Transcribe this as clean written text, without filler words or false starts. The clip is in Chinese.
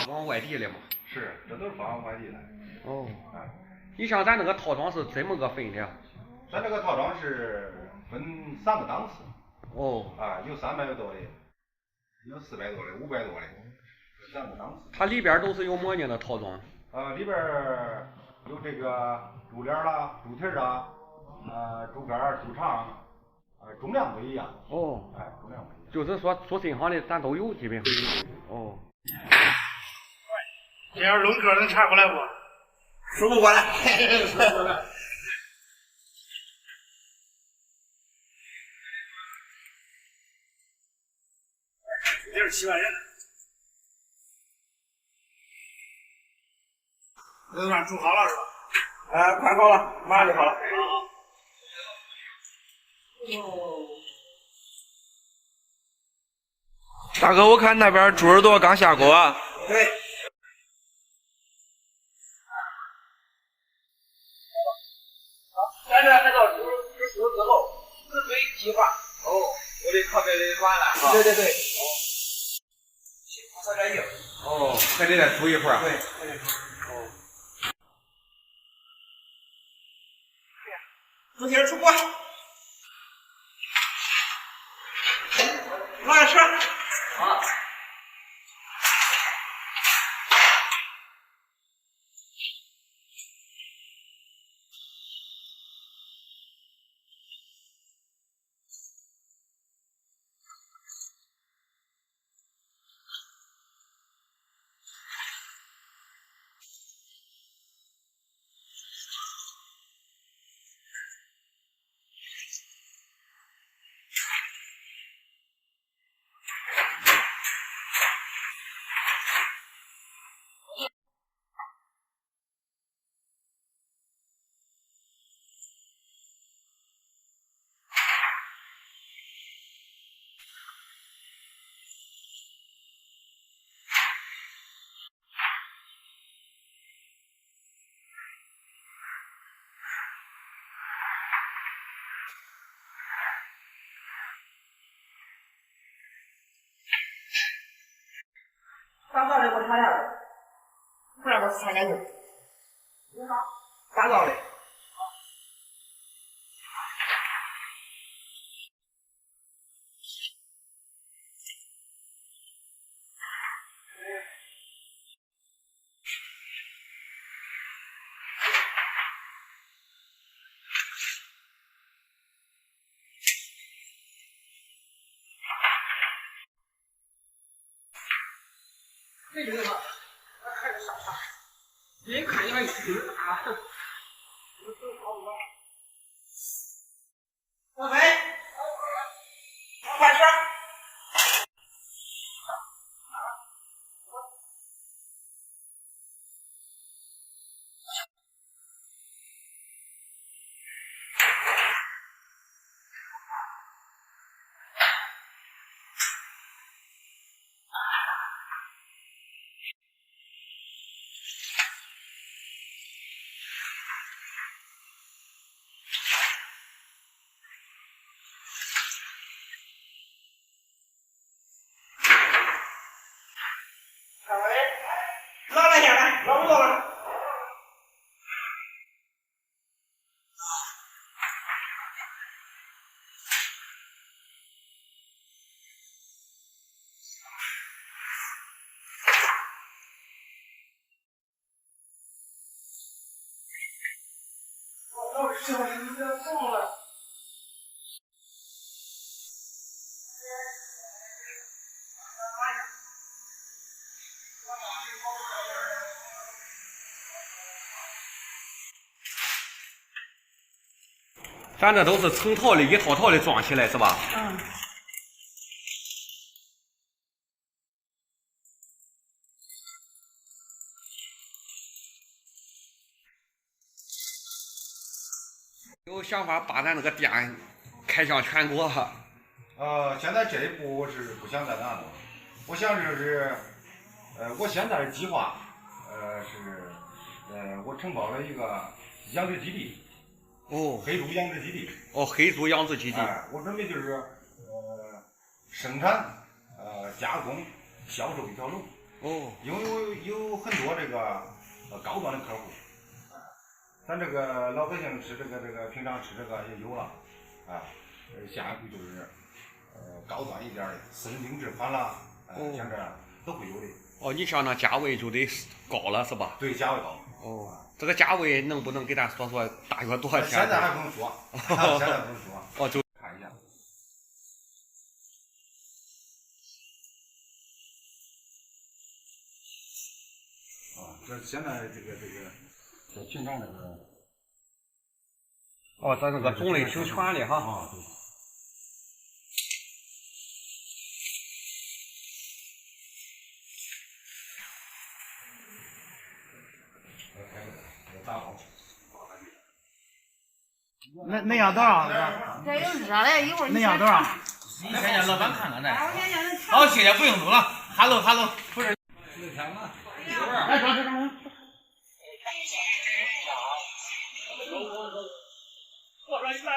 往外地的嘛。是，这都是发往外地的。哦。你像咱那个套装是怎么个分的？咱这个套装是分3个档次。哦。有300多的，有400多的，500多的，3个档次。它里边都是有么呢的套装？里边有这个珠帘啦、珠蹄啦、珠杆、珠长，重量不一样。哦。重量不一样。就是说出身行的咱都有，基本上。哦。这样龙哥能查过来不？说不过来，说不过来。67万人。都算煮好了是吧？快好了，马上就好了。大哥，我看那边猪耳朵刚下锅啊。对。咱这还到煮熟之后，只堆鸡化。哦，我得特别的软了。对对对。哦。有点硬。哦，还得再煮一会儿。对。哦。猪蹄出锅。拿着吃。啊。打造的给我擦下来，不让我擦干净。你好，打造的。这个嘛，我看着傻傻，一看你们挺大。小飞，快吃。拿来下来，拿不动了。我都是你的痛了。咱这都是成套的，一套套的装起来是吧？嗯。有想法把咱那个店开向全国？现在这一步我是不想再干了。我想就是，我现在的计划，我承包了一个养殖基地。哦。黑猪养殖基地。哦，黑猪养殖基地。我准备就是，生产、加工、销售一条龙。哦，因为有很多这个高端的客户，咱这个老百姓吃这个平常吃这个也有了，啊，下一步就是高端一点的私人定制款啦，像这都会有的。哦，你像那价位就得高了是吧？对，价位高。哦，这个价位能不能给咱说说大约多少钱？现在还不能说，现在不能说。哦，就看一下。这现在这个平常这个。哦，咱这个种类挺全的哈。啊，对。那样多少？这有热的，一会儿那样多少？你先让老板看看这。好，谢谢，不用录了。Hello，不是。6天嘛。来，装这个。我说你来。